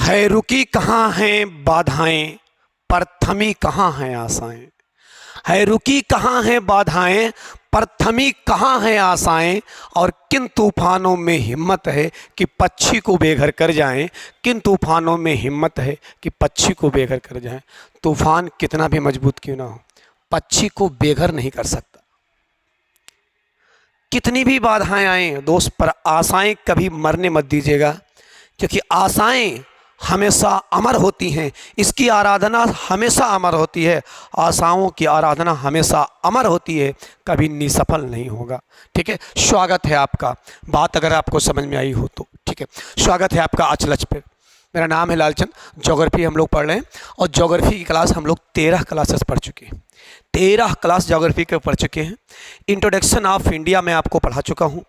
है रुकी कहाँ हैं बाधाएं, पर थमी कहाँ हैं आशाएं। है रुकी कहाँ हैं बाधाएं, पर थमी कहाँ हैं आशाएं। और किन तूफानों में हिम्मत है कि पक्षी को बेघर कर जाएं। किन तूफानों में हिम्मत है कि पक्षी को बेघर कर जाएं। तूफान कितना भी मजबूत क्यों ना हो, पक्षी को बेघर नहीं कर सकता। कितनी भी बाधाएं आएं दोस्त, पर आशाएं कभी मरने मत दीजिएगा, क्योंकि आशाएं हमेशा अमर होती हैं। इसकी आराधना हमेशा अमर होती है। आशाओं की आराधना हमेशा अमर होती है, कभी निसफल नहीं होगा। ठीक है, स्वागत है आपका। बात अगर आपको समझ में आई हो तो ठीक है, स्वागत है आपका अचलच पे। मेरा नाम है लालचंद। ज्योग्राफी हम लोग पढ़ रहे हैं और ज्योग्राफी की क्लास हम लोग 13 क्लासेस पढ़ चुके हैं। 13 क्लास ज्योग्राफी के पढ़ चुके हैं। इंट्रोडक्शन ऑफ इंडिया में आपको पढ़ा चुका हूँ।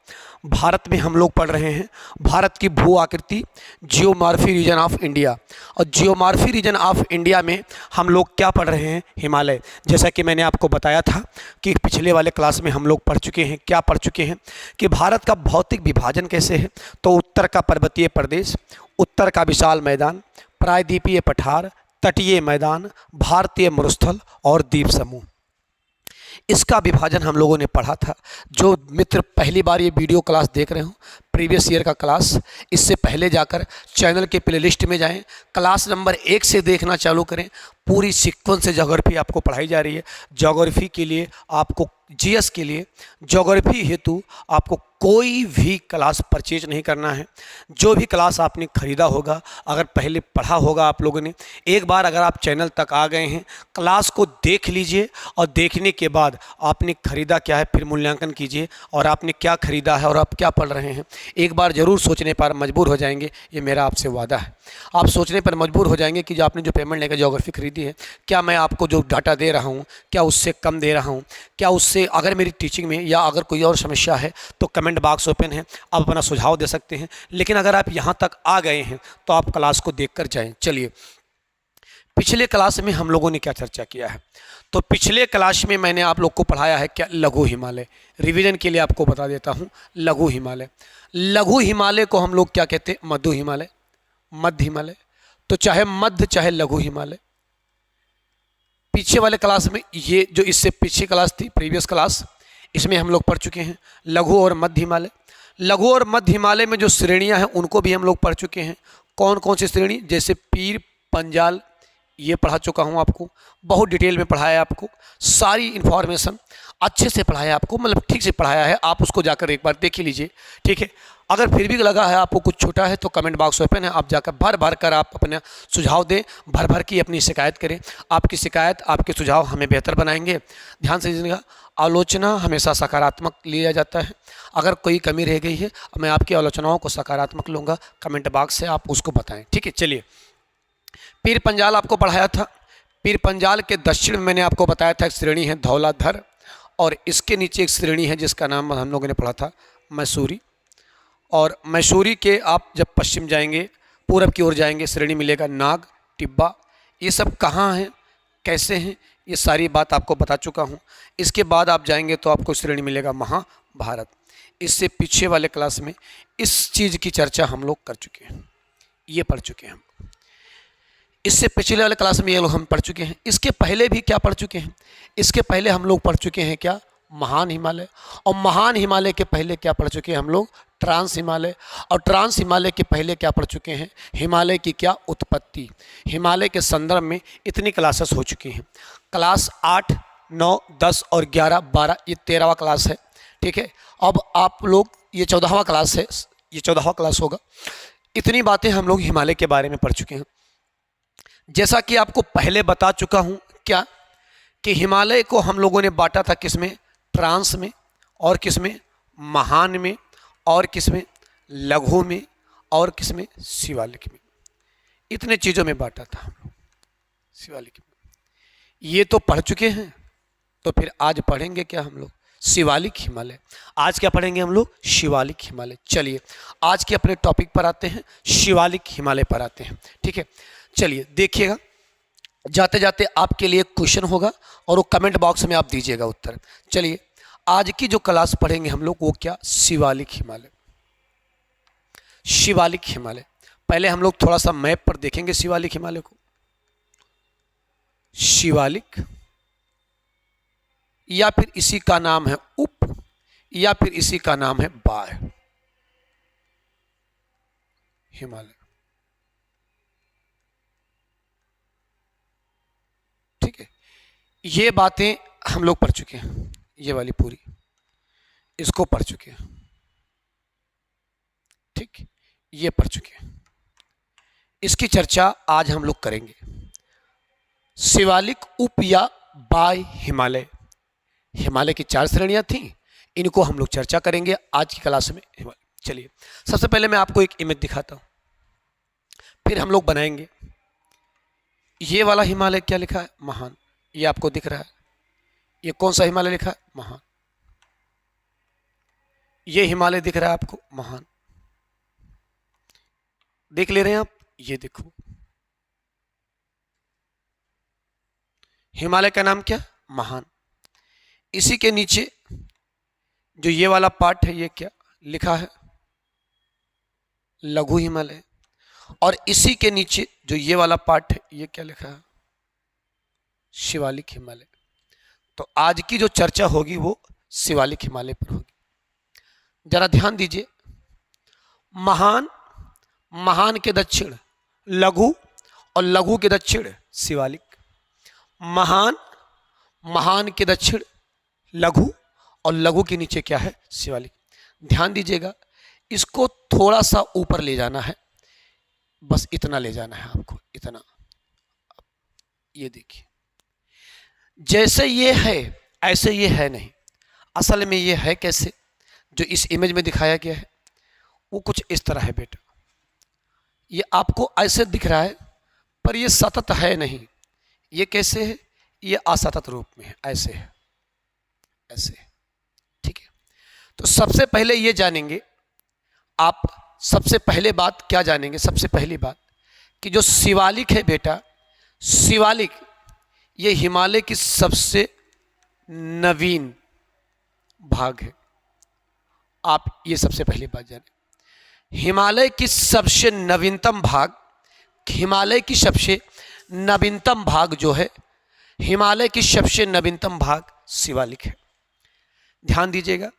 भारत में हम लोग पढ़ रहे हैं भारत की भू आकृति, जियोमॉर्फी रीजन ऑफ इंडिया। और जियोमॉर्फी रीजन ऑफ इंडिया में हम लोग क्या पढ़ रहे हैं, हिमालय। जैसा कि मैंने आपको बताया था कि पिछले वाले क्लास में हम लोग पढ़ चुके हैं, क्या पढ़ चुके हैं कि भारत का भौतिक विभाजन कैसे है। तो उत्तर का पर्वतीय प्रदेश, उत्तर का विशाल मैदान, प्रायद्वीपीय पठार, तटीय मैदान, भारतीय मरुस्थल और द्वीप समूह, इसका विभाजन हम लोगों ने पढ़ा था। जो मित्र पहली बार ये वीडियो क्लास देख रहे हो, प्रीवियस ईयर का क्लास, इससे पहले जाकर चैनल के प्लेलिस्ट में जाएं, क्लास नंबर 1 से देखना चालू करें। पूरी सीक्वेंस से ज्योग्राफी आपको पढ़ाई जा रही है। ज्योग्राफी के लिए आपको, जीएस के लिए, ज्योग्राफी हेतु आपको कोई भी क्लास परचेज नहीं करना है। जो भी क्लास आपने ख़रीदा होगा, अगर पहले पढ़ा होगा आप लोगों ने, एक बार अगर आप चैनल तक आ गए हैं, क्लास को देख लीजिए और देखने के बाद आपने ख़रीदा क्या है फिर मूल्यांकन कीजिए और आपने क्या ख़रीदा है और आप क्या पढ़ रहे हैं। एक बार ज़रूर सोचने पर मजबूर हो जाएंगे, ये मेरा आपसे वादा है। आप सोचने पर मजबूर हो जाएंगे कि जो आपने जो पेमेंट लेकर ज्योग्राफी खरीदी है, क्या मैं आपको जो डाटा दे रहा हूँ क्या उससे कम दे रहा हूँ, क्या उससे, अगर मेरी टीचिंग में या अगर कोई और समस्या है तो कमेंट बॉक्स ओपन है, आप अपना सुझाव दे सकते हैं। लेकिन अगर आप यहाँ तक आ गए हैं तो आप क्लास को देखकर जाएं। चलिए, पिछले क्लास में हम लोगों ने क्या चर्चा किया है। तो पिछले क्लास में मैंने आप लोग को पढ़ाया है क्या, लघु हिमालय। रिवीजन के लिए आपको बता देता हूँ, लघु हिमालय। लघु हिमालय को हम लोग क्या कहते हैं, मध्य हिमालय, मध्य हिमालय। तो चाहे मध्य चाहे लघु हिमालय। पीछे वाले क्लास में, ये जो इससे पीछे क्लास थी, प्रीवियस क्लास, इसमें हम लोग पढ़ चुके हैं लघु और मध्य हिमालय। लघु और मध्य हिमालय में जो श्रेणियां हैं उनको भी हम लोग पढ़ चुके हैं। कौन कौन सी श्रेणी, जैसे पीर, पंजाल, ये पढ़ा चुका हूँ आपको, बहुत डिटेल में पढ़ाया आपको, सारी इन्फॉर्मेशन अच्छे से पढ़ाया आपको, मतलब ठीक से पढ़ाया है। आप उसको जाकर एक बार देख ही लीजिए, ठीक है। अगर फिर भी लगा है आपको कुछ छोटा है तो कमेंट बॉक्स ओपन है, आप जाकर भर भर कर आप अपना सुझाव दें, भर भर की अपनी शिकायत करें। आपकी शिकायत, आपके सुझाव हमें बेहतर बनाएंगे। ध्यान से दीजिएगा, आलोचना हमेशा सकारात्मक लिया जाता है। अगर कोई कमी रह गई है, मैं आपकी आलोचनाओं को सकारात्मक लूँगा। कमेंट बॉक्स से आप उसको बताएँ, ठीक है। चलिए, पीर पंजाल आपको पढ़ाया था। पीर पंजाल के दक्षिण में मैंने आपको बताया था एक श्रेणी है धौलाधर, और इसके नीचे एक श्रेणी है जिसका नाम हम लोगों ने पढ़ा था मैसूरी। और मैसूरी के आप जब पश्चिम जाएंगे, पूरब की ओर जाएंगे, श्रेणी मिलेगा नाग, टिब्बा। ये सब कहाँ हैं, कैसे हैं, ये सारी बात आपको बता चुका हूँ। इसके बाद आप जाएंगे तो आपको श्रेणी मिलेगा महाभारत। इससे पीछे वाले क्लास में इस चीज़ की चर्चा हम लोग कर चुके हैं, ये पढ़ चुके हैं हम। इससे पिछले वाले क्लास में ये लोग हम पढ़ चुके हैं। इसके पहले भी क्या पढ़ चुके हैं, इसके पहले हम लोग पढ़ चुके हैं क्या, महान हिमालय। और महान हिमालय के पहले क्या पढ़ चुके हैं हम लोग, ट्रांस हिमालय। और ट्रांस हिमालय के पहले क्या पढ़ चुके हैं, हिमालय की क्या उत्पत्ति। हिमालय के संदर्भ में इतनी क्लासेस हो चुकी हैं। क्लास 8, 9, 10 और 11, 12, ये 13वां क्लास है, ठीक है। अब आप लोग, ये 14वां क्लास है, ये 14वां क्लास होगा। इतनी बातें हम लोग हिमालय के बारे में पढ़ चुके हैं। जैसा कि आपको पहले बता चुका हूँ क्या, कि हिमालय को हम लोगों ने बांटा था किसमें, ट्रांस में, और किसमें, महान में, और किसमें, लघु में, और किसमें, शिवालिक में। इतने चीज़ों में बांटा था हम लोग, शिवालिक में। ये तो पढ़ चुके हैं, तो फिर आज पढ़ेंगे क्या हम लोग, शिवालिक हिमालय। आज क्या पढ़ेंगे हम लोग, शिवालिक हिमालय। चलिए, आज के अपने टॉपिक पर आते हैं, शिवालिक हिमालय पर आते हैं, ठीक है। चलिए देखिएगा, जाते जाते आपके लिए क्वेश्चन होगा और वो कमेंट बॉक्स में आप दीजिएगा उत्तर। चलिए, आज की जो क्लास पढ़ेंगे हम लोग वो क्या, शिवालिक हिमालय। शिवालिक हिमालय पहले हम लोग थोड़ा सा मैप पर देखेंगे शिवालिक हिमालय को। शिवालिक, या फिर इसी का नाम है उप, या फिर इसी का नाम है बाह्य हिमालय। ठीक है, ये बातें हम लोग पढ़ चुके हैं, ये वाली पूरी इसको पढ़ चुके हैं। ठीक, ये पढ़ चुके हैं, इसकी चर्चा आज हम लोग करेंगे। शिवालिक, उप या बाह्य हिमालय, हिमालय की 4 श्रेणियां थी, इनको हम लोग चर्चा करेंगे आज की क्लास में। चलिए, सबसे पहले मैं आपको एक इमेज दिखाता हूं, फिर हम लोग बनाएंगे। ये वाला हिमालय क्या लिखा है? महान। ये आपको दिख रहा है, ये कौन सा हिमालय लिखा है? महान। ये हिमालय दिख रहा है आपको? महान। देख ले रहे हैं आप? ये देखो, हिमालय का नाम क्या? महान। इसी के नीचे जो ये वाला पार्ट है, ये क्या लिखा है? लघु हिमालय। और इसी के नीचे जो ये वाला पार्ट है, ये क्या लिखा है? शिवालिक हिमालय। तो आज की जो चर्चा होगी वो शिवालिक हिमालय पर होगी। जरा ध्यान दीजिए, महान, महान के दक्षिण लघु, और लघु के दक्षिण शिवालिक। महान, महान के दक्षिण लघु, और लघु के नीचे क्या है? शिवालिक। ध्यान दीजिएगा, इसको थोड़ा सा ऊपर ले जाना है, बस इतना ले जाना है आपको, इतना। ये देखिए, जैसे ये है ऐसे ये है नहीं। असल में ये है कैसे? जो इस इमेज में दिखाया गया है वो कुछ इस तरह है बेटा। ये आपको ऐसे दिख रहा है, पर ये सतत है नहीं। ये कैसे है? ये असतत रूप में है, ऐसे है, ऐसे है। ठीक है, तो सबसे पहले ये जानेंगे आप, सबसे पहले बात क्या जानेंगे? सबसे पहली बात कि जो शिवालिक है बेटा, शिवालिक ये हिमालय की सबसे नवीन भाग है। आप ये सबसे पहली बात जाने, हिमालय की सबसे नवीनतम भाग, हिमालय की सबसे नवीनतम भाग जो है, हिमालय की सबसे नवीनतम भाग शिवालिक है। ध्यान दीजिएगा,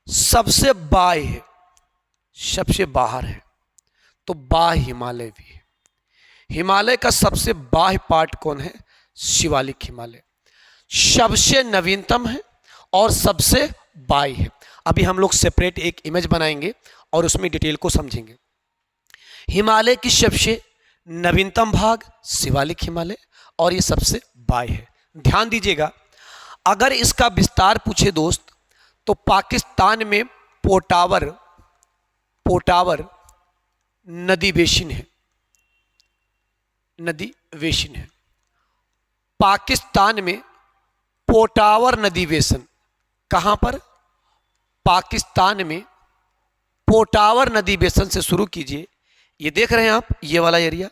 सबसे बाह्य है, सबसे बाहर है, तो बाह्य हिमालय भी है। हिमालय का सबसे बाह्य पार्ट कौन है? शिवालिक हिमालय। सबसे नवीनतम है और सबसे बाह्य है। अभी हम लोग सेपरेट एक इमेज बनाएंगे और उसमें डिटेल को समझेंगे। हिमालय की सबसे नवीनतम भाग शिवालिक हिमालय, और ये सबसे बाह्य है। ध्यान दीजिएगा, अगर इसका विस्तार पूछे दोस्त, तो पाकिस्तान में पोटावर नदी बेसिन है, नदी बेसिन है। पाकिस्तान में पोटावर नदी बेसिन, कहां पर? पाकिस्तान में पोटावर नदी बेसिन से शुरू कीजिए। ये देख रहे हैं आप, ये वाला एरिया।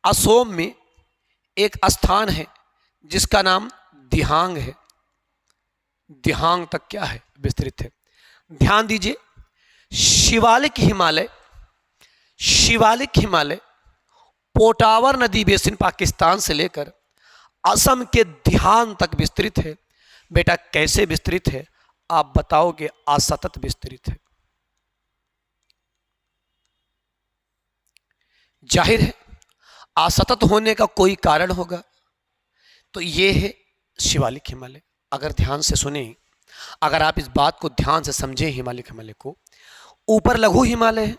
असम में एक स्थान है जिसका नाम दिहांग है। दिहांग तक क्या है? विस्तृत है। ध्यान दीजिए, शिवालिक हिमालय पोटावर नदी बेसिन पाकिस्तान से लेकर असम के दिहांग तक विस्तृत है। बेटा कैसे विस्तृत है? आप बताओगे? असतत विस्तृत है। जाहिर है असतत होने का कोई कारण होगा, तो ये है शिवालिक हिमालय। अगर ध्यान से सुने, अगर आप इस बात को ध्यान से समझें, हिमालय को, ऊपर लघु हिमालय है,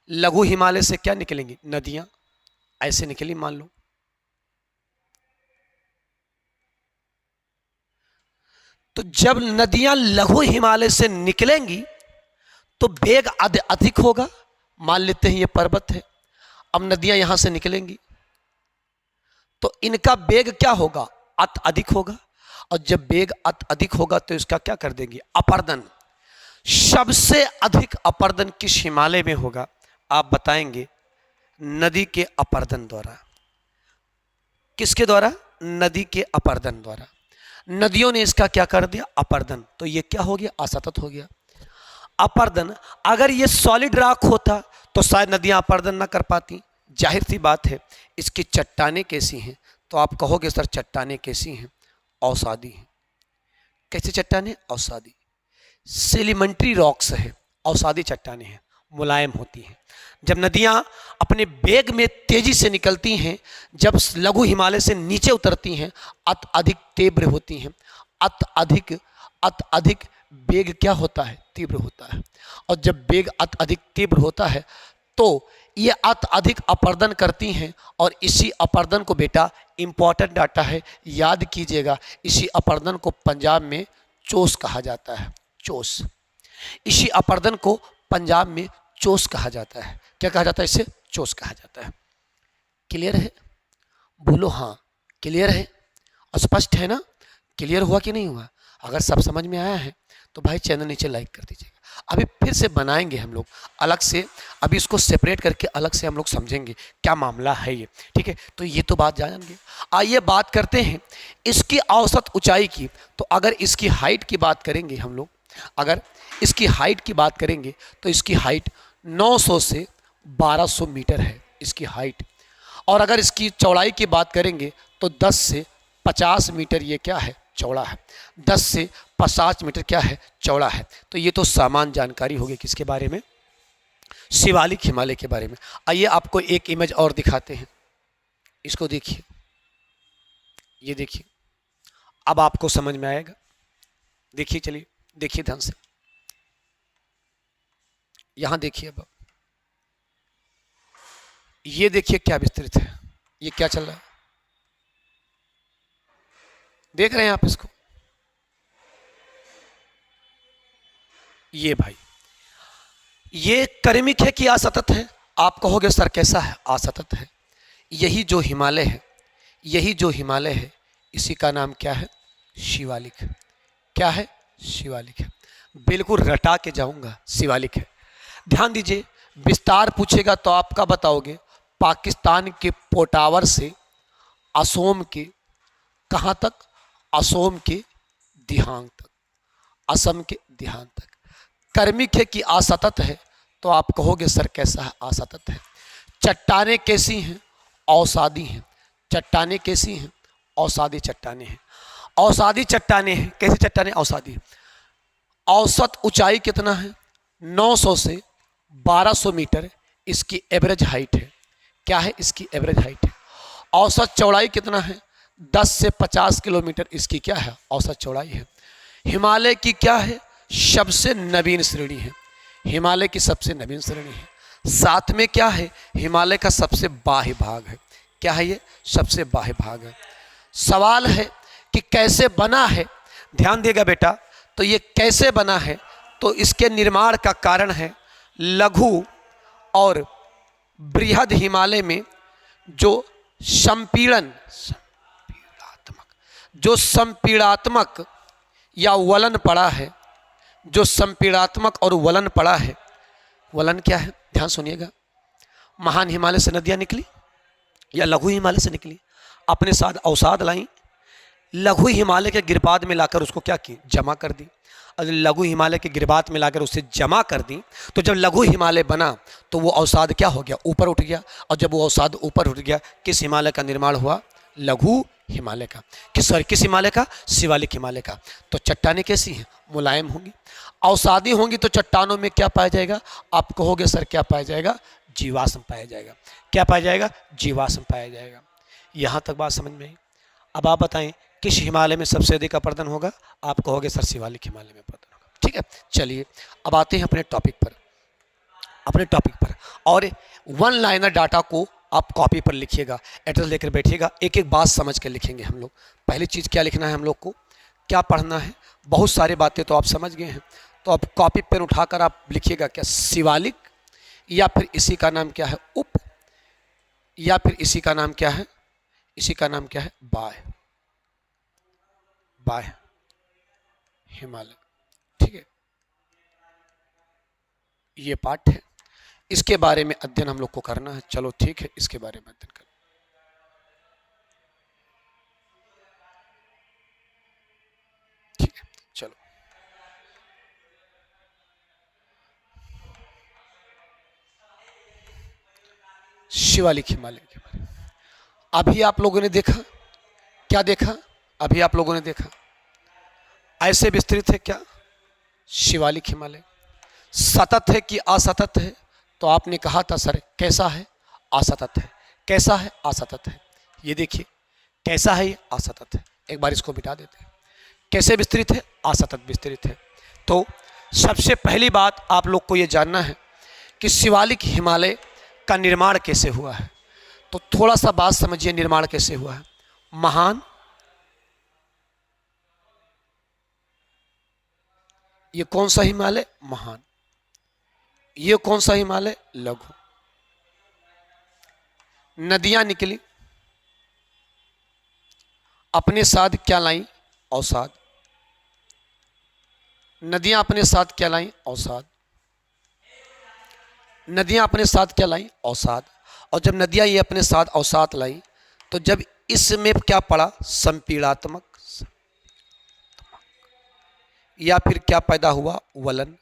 लघु हिमालय से क्या निकलेंगी? नदियां ऐसे निकली, मान लो। तो जब नदियां लघु हिमालय से निकलेंगी तो वेग अधिक होगा। मान लेते हैं ये पर्वत है, अब नदियां यहां से निकलेंगी तो इनका वेग क्या होगा? अधिक होगा। और जब वेग अधिक होगा तो इसका क्या कर देंगे? अपर्दन। सबसे अधिक अपर्दन किस हिमालय में होगा? आप बताएंगे? नदी के अपर्दन द्वारा। किसके द्वारा? नदी के अपर्दन द्वारा। नदियों ने इसका क्या कर दिया? अपर्दन। तो ये क्या हो गया? असतत हो गया। अपर्दन, अगर ये सॉलिड रॉक होता तो शायद नदियां अपर्दन ना कर पाती। जाहिर सी बात है। इसकी चट्टानें कैसी हैं? तो आप कहोगे सर चट्टानें कैसी हैं? अवसादी हैं। कैसी चट्टानें? अवसादी। सेलिमेंट्री रॉक्स है, अवसादी चट्टानें हैं, मुलायम होती हैं। जब नदियां अपने वेग में तेजी से निकलती हैं, जब लघु हिमालय से नीचे उतरती हैं, अधिक तीव्र होती हैं। अधिक वेग क्या होता है? तीव्र होता है। और जब वेग अधिक तीव्र होता है तो ये अधिक अपर्दन करती हैं। और इसी अपर्दन को बेटा इंपॉर्टेंट डाटा है, याद कीजिएगा, इसी अपर्दन को पंजाब में चोस कहा जाता है। चोस, इसी अपर्दन को पंजाब में चोस कहा जाता है। क्या कहा जाता है? इसे चोस कहा जाता है। क्लियर है? बोलो हाँ। क्लियर है? स्पष्ट है ना? क्लियर हुआ कि नहीं हुआ? अगर सब समझ में आया है तो भाई चैनल नीचे लाइक कर दीजिएगा। अभी फिर से बनाएंगे हम लोग अलग से, अभी इसको सेपरेट करके अलग से हम लोग समझेंगे क्या मामला है ये। ठीक है, तो ये तो बात जानेंगे। आइए बात करते हैं इसकी औसत ऊंचाई की। तो अगर इसकी हाइट की बात करेंगे हम लोग, अगर इसकी हाइट की बात करेंगे तो इसकी हाइट 900 से 1200 मीटर है इसकी हाइट। और अगर इसकी चौड़ाई की बात करेंगे तो 10 से 50 मीटर ये क्या है? चौड़ा है। 10 से 50 मीटर क्या है? चौड़ा है। तो ये तो सामान्य जानकारी होगी किसके बारे में? शिवालिक हिमालय के बारे में। आइए आपको एक इमेज और दिखाते हैं, इसको देखिए, ये देखिए, अब आपको समझ में आएगा। देखिए, चलिए देखिए ध्यान से, यहां देखिए। अब ये देखिए क्या विस्तृत है, ये क्या चल रहा है, देख रहे हैं आप इसको? ये भाई, ये कर्मिक है कि असतत है? आप कहोगे सर कैसा है? असतत है। यही जो हिमालय है, यही जो हिमालय है, इसी का नाम क्या है? शिवालिक। क्या है? शिवालिक है। बिल्कुल रटा के जाऊंगा, शिवालिक है। ध्यान दीजिए, विस्तार पूछेगा तो आपका बताओगे पाकिस्तान के पोटावर से असोम के कहां तक? असोम के दिहांग तक, असम के दिहांग तक। कर्मिक है कि असतत है? तो आप कहोगे सर कैसा है? असतत है। चट्टानें कैसी हैं? अवसादी हैं। चट्टानें कैसी हैं? अवसादी चट्टानें हैं। अवसादी चट्टानें हैं। कैसी चट्टानें? अवसादी। औसत ऊंचाई कितना है? 900 से 1200 मीटर इसकी एवरेज हाइट है। क्या है? इसकी एवरेज हाइट है। औसत चौड़ाई कितना है? 10 से 50 किलोमीटर इसकी क्या है? औसत चौड़ाई है। हिमालय की क्या है? सबसे नवीन श्रेणी है। हिमालय की सबसे नवीन श्रेणी है। साथ में क्या है? हिमालय का सबसे बाह्य भाग है। क्या है ये? सबसे बाह्य भाग है। सवाल है कि कैसे बना है? ध्यान दिएगा बेटा, तो ये कैसे बना है? तो इसके निर्माण का कारण है लघु और बृहद हिमालय में जो संपीड़ात्मक या वलन पड़ा है, जो संपीड़ात्मक और वलन पड़ा है। वलन क्या है? ध्यान सुनिएगा। महान हिमालय से नदियां निकली या लघु हिमालय से निकली, अपने साथ अवसाद लाई, लघु हिमालय के गिरबाद में लाकर उसको क्या की? जमा कर दी। और लघु हिमालय के गिरबात में लाकर उसे जमा कर दी, तो जब लघु हिमालय बना तो वो अवसाद क्या हो गया? ऊपर उठ गया। और जब वो अवसाद ऊपर उठ गया, किस हिमालय का निर्माण हुआ? लघु हिमालय का। किस हिमालय का? शिवालिक हिमालय का। तो चट्टानें कैसी हैं? मुलायम होंगी। अवसादी होंगी तो चट्टानों में क्या पाया जाएगा? आप कहोगे सर क्या पाया जाएगा? जीवाश्म पाया जाएगा। क्या पाया जाएगा? जीवाश्म पाया जाएगा। यहाँ तक बात समझ में आई। अब आप बताएं किस हिमालय में सबसे अधिक अपर्दन होगा? आप कहोगे सर शिवालिक हिमालय में अपर्दन होगा। ठीक है, चलिए अब आते हैं अपने टॉपिक पर। और वन लाइनर डाटा को आप कॉपी पर लिखिएगा, एड्रेस लेकर बैठिएगा, एक एक बात समझ कर लिखेंगे हम लोग। पहली चीज़ क्या लिखना है हम लोग को? क्या पढ़ना है? बहुत सारी बातें तो आप समझ गए हैं, तो अब कॉपी पेन उठाकर आप लिखिएगा क्या? शिवालिक, या फिर इसी का नाम क्या है? उप, या फिर इसी का नाम क्या है? इसी का नाम क्या है? बाह्य हिमालय। ठीक है, ये पाठ है, इसके बारे में अध्ययन हम लोग को करना है। चलो ठीक है, इसके बारे में अध्ययन करना। ठीक है, चलो। शिवालिक हिमालय के बारे में। अभी आप लोगों ने देखा, क्या देखा? अभी आप लोगों ने देखा ऐसे विस्तृत है क्या शिवालिक हिमालय, सतत है कि असतत है? तो आपने कहा था सर कैसा है? असतत है। कैसा है? असतत है। ये देखिए कैसा है, ये असतत है। एक बार इसको मिटा देते हैं। कैसे विस्तृत है? असतत विस्तृत है। तो सबसे पहली बात आप लोग को ये जानना है कि शिवालिक हिमालय का निर्माण कैसे हुआ है। तो थोड़ा सा बात समझिए, निर्माण कैसे हुआ है। महान, ये कौन सा हिमालय? महान। ये कौन सा हिमालय? लघु। नदियां निकली, अपने साथ क्या लाई? अवसाद। नदियां अपने साथ क्या लाई? अवसाद। नदियां अपने साथ क्या लाई? अवसाद। और जब नदियां ये अपने साथ अवसाद लाई, तो जब इसमें क्या पड़ा? संपीड़ात्मक, या फिर क्या पैदा हुआ? वलन।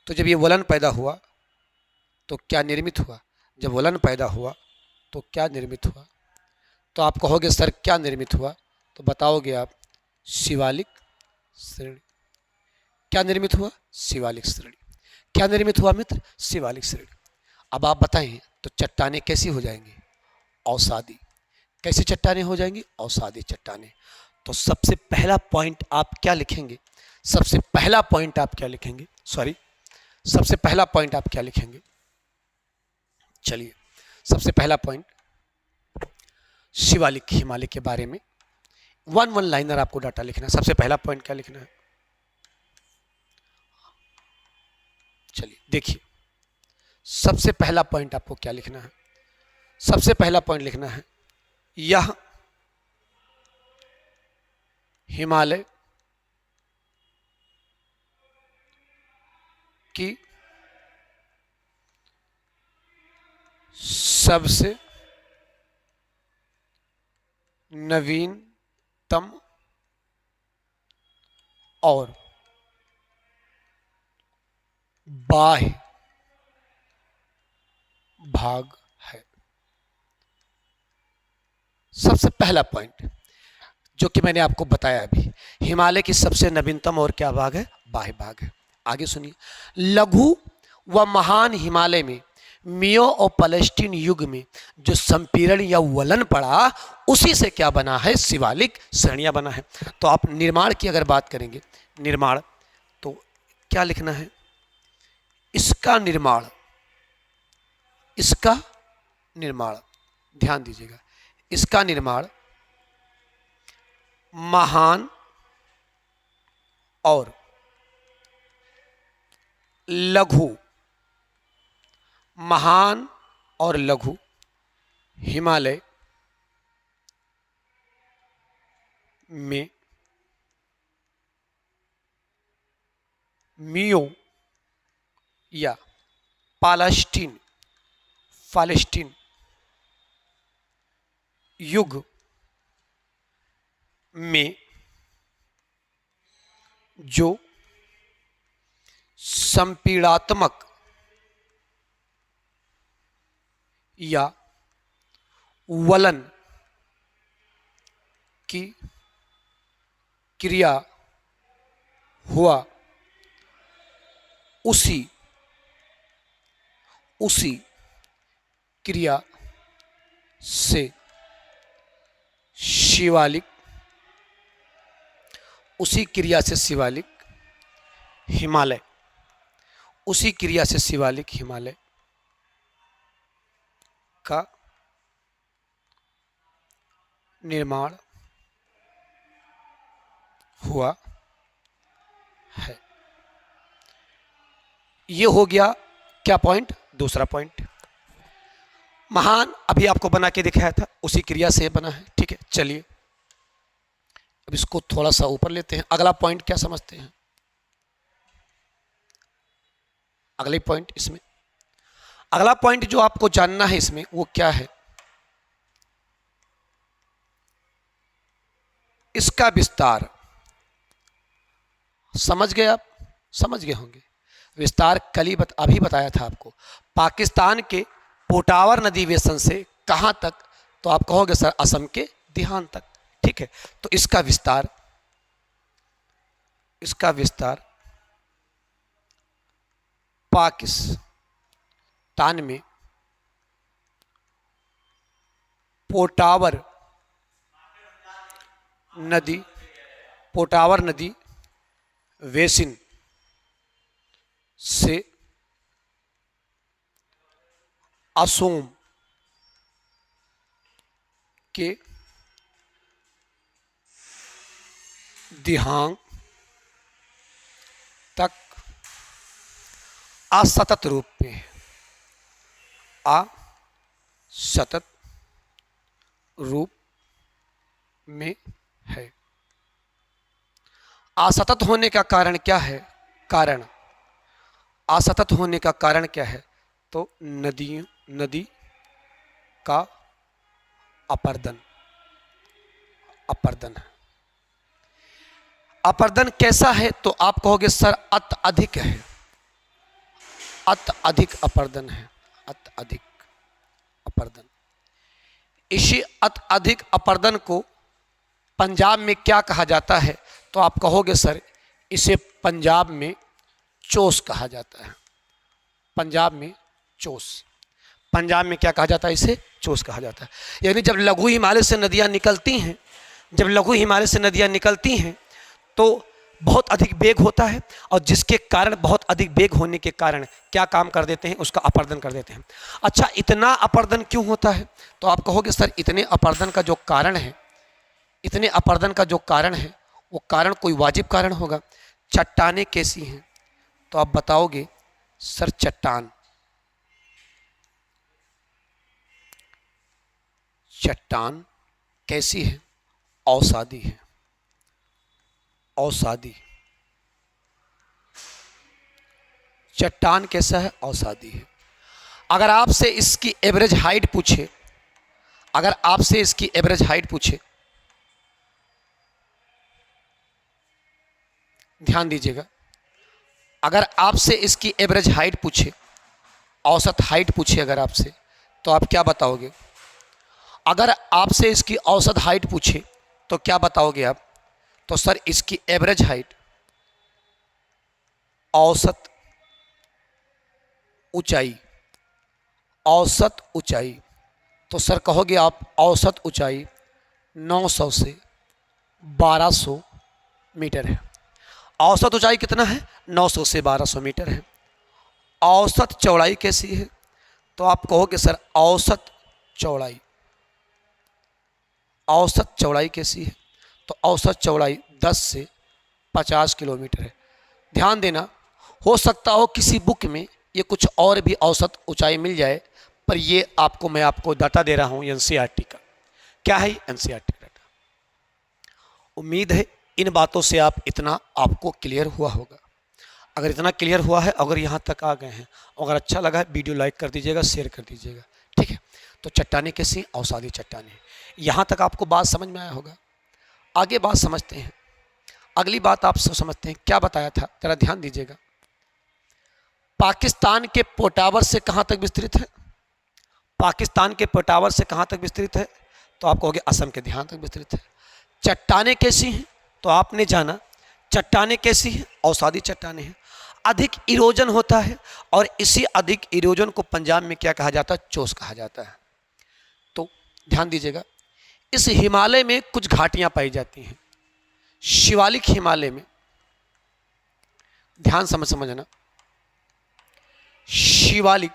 तो जब ये वलन पैदा हुआ तो क्या निर्मित हुआ? जब वलन पैदा हुआ तो क्या निर्मित हुआ? तो आप कहोगे सर क्या निर्मित हुआ? तो बताओगे आप शिवालिक श्रेणी। क्या निर्मित हुआ? शिवालिक श्रेणी। क्या निर्मित हुआ मित्र? शिवालिक श्रेणी। अब आप बताएं तो चट्टानें कैसी हो जाएंगी? अवसादी। कैसी चट्टानें हो जाएंगी? अवसादी चट्टानें। तो सबसे पहला पॉइंट आप क्या लिखेंगे? सबसे पहला पॉइंट आप क्या लिखेंगे? सबसे पहला पॉइंट आप क्या लिखेंगे? चलिए, सबसे पहला पॉइंट शिवालिक हिमालय के बारे में वन लाइनर आपको डाटा लिखना है। सबसे पहला पॉइंट क्या लिखना है? चलिए देखिए, सबसे पहला पॉइंट आपको क्या लिखना है? सबसे पहला पॉइंट लिखना है यह हिमालय की सबसे नवीनतम और बाह्य भाग है। सबसे पहला पॉइंट जो कि मैंने आपको बताया अभी, हिमालय की सबसे नवीनतम और क्या भाग है? बाह्य भाग है। आगे सुनिए, लघु व महान हिमालय में मियो और पैलेस्टीन युग में जो संपीड़न या वलन पड़ा, उसी से क्या बना है? शिवालिक श्रेणियां बना है। तो आप निर्माण की अगर बात करेंगे, निर्माण, तो क्या लिखना है? इसका निर्माण, इसका निर्माण, ध्यान दीजिएगा, इसका निर्माण महान और लघु, महान और लघु हिमालय में मियो या पैलेस्टीन युग में जो संपीड़ात्मक या वलन की क्रिया हुआ, उसी क्रिया से शिवालिक, उसी क्रिया से शिवालिक हिमालय, उसी क्रिया से शिवालिक हिमालय का निर्माण हुआ है। ये हो गया क्या पॉइंट? दूसरा पॉइंट। महान अभी आपको बना के दिखाया था, उसी क्रिया से बना है। ठीक है, चलिए अब इसको थोड़ा सा ऊपर लेते हैं। अगला पॉइंट क्या समझते हैं? अगले पॉइंट इसमें, अगला पॉइंट जो आपको जानना है इसमें वो क्या है? इसका विस्तार। समझ गए आप? समझ गए होंगे। विस्तार अभी बताया था आपको। पाकिस्तान के पोटावर नदी बेसन से कहाँ तक, तो आप कहोगे सर असम के देहात तक। ठीक है, तो इसका विस्तार पाकिस्तान में पोटावर नदी बेसिन से असोम के दिहांग तक असतत रूप में है। असतत होने का कारण क्या है? असतत होने का कारण क्या है? तो नदी का अपर्दन है। अपर्दन कैसा है? तो आप कहोगे सर अत्यधिक है, अत्यधिक अपर्दन है, अत्यधिक अपर्दन। इसी अत्यधिक अपर्दन को पंजाब में क्या कहा जाता है? तो आप कहोगे सर इसे पंजाब में चोस कहा जाता है। पंजाब में चोस, पंजाब में क्या कहा जाता है? इसे चोस कहा जाता है। यानी जब लघु हिमालय से नदियाँ निकलती हैं, तो बहुत अधिक वेग होता है, और जिसके कारण बहुत अधिक वेग होने के कारण क्या काम कर देते हैं? उसका अपर्दन कर देते हैं। अच्छा, इतना अपर्दन क्यों होता है? तो आप कहोगे सर इतने अपर्दन का जो कारण है वो कारण कोई वाजिब कारण होगा। चट्टानें कैसी हैं? तो आप बताओगे सर चट्टान कैसी है? औसादी है, औसादी। चट्टान कैसा है? औसादी है। अगर आपसे इसकी एवरेज हाइट पूछे, ध्यान दीजिएगा, अगर आपसे इसकी एवरेज हाइट पूछे, औसत हाइट पूछे अगर आपसे, तो आप क्या बताओगे? अगर आपसे इसकी औसत हाइट पूछे तो क्या बताओगे आप? तो सर इसकी एवरेज हाइट, औसत ऊंचाई, तो सर कहोगे आप औसत ऊंचाई 900 से 1200 मीटर है। औसत ऊंचाई कितना है? 900 से 1200 मीटर है। औसत चौड़ाई कैसी है? तो आप कहोगे सर औसत चौड़ाई कैसी है? तो औसत चौड़ाई 10 से 50 किलोमीटर है। ध्यान देना, हो सकता हो किसी बुक में ये कुछ और भी औसत ऊंचाई मिल जाए, पर ये मैं आपको डाटा दे रहा हूँ एनसीईआरटी का। क्या है? NCERT data. उम्मीद है इन बातों से आपको क्लियर हुआ होगा। अगर इतना क्लियर हुआ है, अगर यहाँ तक आ गए हैं, अगर अच्छा लगा है, वीडियो लाइक कर दीजिएगा, शेयर कर दीजिएगा। ठीक है, तो चट्टानें कैसी? औसादी चट्टानें। यहाँ तक आपको बात समझ में आया होगा। आगे बात समझते हैं, अगली बात आप समझते हैं। क्या बताया था, जरा ध्यान दीजिएगा। पाकिस्तान के पोटावर से कहाँ तक विस्तृत है? पाकिस्तान के पोटावर से कहाँ तक विस्तृत है? तो आप कहोगे असम के देहात तक विस्तृत है। चट्टानें कैसी हैं? तो आपने जाना चट्टानें कैसी हैं? औसादी चट्टानें हैं। अधिक इरोजन होता है, और इसी अधिक इरोजन को पंजाब में क्या कहा जाता है? चोस कहा जाता है। तो ध्यान दीजिएगा, इस हिमालय में कुछ घाटियां पाई जाती हैं। शिवालिक हिमालय में, ध्यान समझना, शिवालिक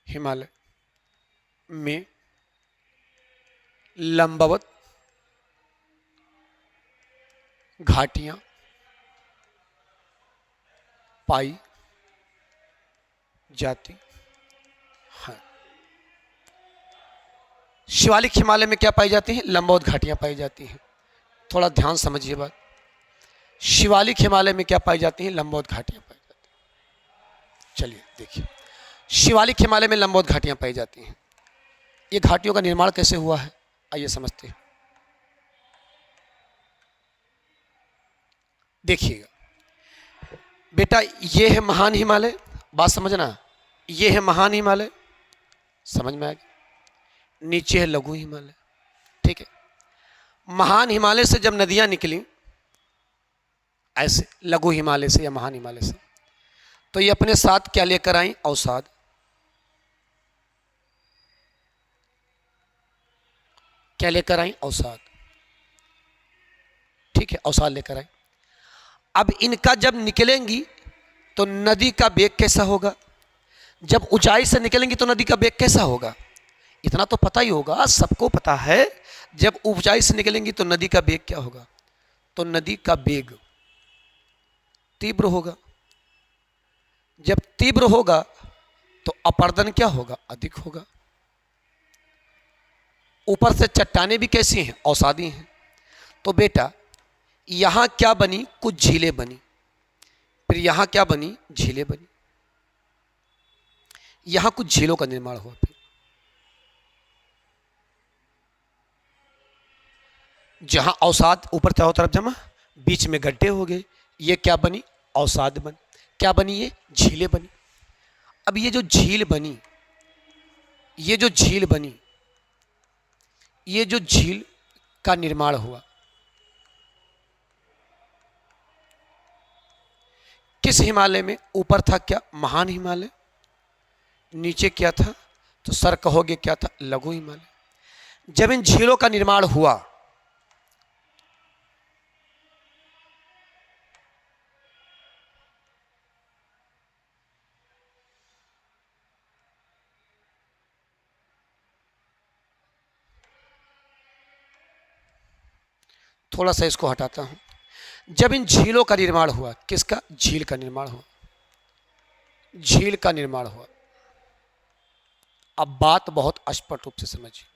हिमालय में लंबवत घाटियां पाई जाती हैं। शिवालिक हिमालय में क्या पाई जाती हैं? लंबवत घाटियां पाई जाती हैं। थोड़ा ध्यान समझिए बात। शिवालिक हिमालय में क्या पाई जाती हैं? लंबवत घाटियां पाई जाती हैं। चलिए देखिए, शिवालिक हिमालय में लंबवत घाटियां पाई जाती हैं। ये घाटियों का निर्माण कैसे हुआ है, आइए समझते हैं। देखिएगा बेटा, ये है महान हिमालय, बात समझना, ये है महान हिमालय, समझ में आ गया। नीचे है लघु हिमालय, ठीक है। महान हिमालय से जब नदियां निकली ऐसे लघु हिमालय से या महान हिमालय से, तो ये अपने साथ क्या लेकर आई? अवसाद। क्या लेकर आई? अवसाद, ठीक है, अवसाद लेकर आई। अब इनका जब निकलेंगी तो नदी का वेग कैसा होगा? जब ऊंचाई से निकलेंगी तो नदी का वेग कैसा होगा? इतना तो पता ही होगा, सबको पता है, जब ऊंचाई से निकलेंगी तो नदी का वेग क्या होगा? तो नदी का वेग तीव्र होगा। जब तीव्र होगा तो अपर्दन क्या होगा? अधिक होगा। ऊपर से चट्टानें भी कैसी हैं? अवसादी हैं। तो बेटा यहां क्या बनी? कुछ झीलें बनी, फिर यहां क्या बनी? झीलें बनी, यहां कुछ झीलों का निर्माण हुआ, फिर जहां अवसाद ऊपर चारों तरफ जमा, बीच में गड्ढे हो गए, ये क्या बनी? अवसाद बनी। क्या बनी? ये झीलें बनी। अब ये जो झील बनी, ये जो झील बनी, ये जो झील का निर्माण हुआ, किस हिमालय में? ऊपर था क्या? महान हिमालय। नीचे क्या था? तो सर कहोगे क्या था? लघु हिमालय। जब इन झीलों का निर्माण हुआ थोड़ा सा इसको हटाता हूं। जब इन झीलों का निर्माण हुआ, किसका? झील का निर्माण हुआ, झील का निर्माण हुआ। अब बात बहुत स्पष्ट रूप से समझिए।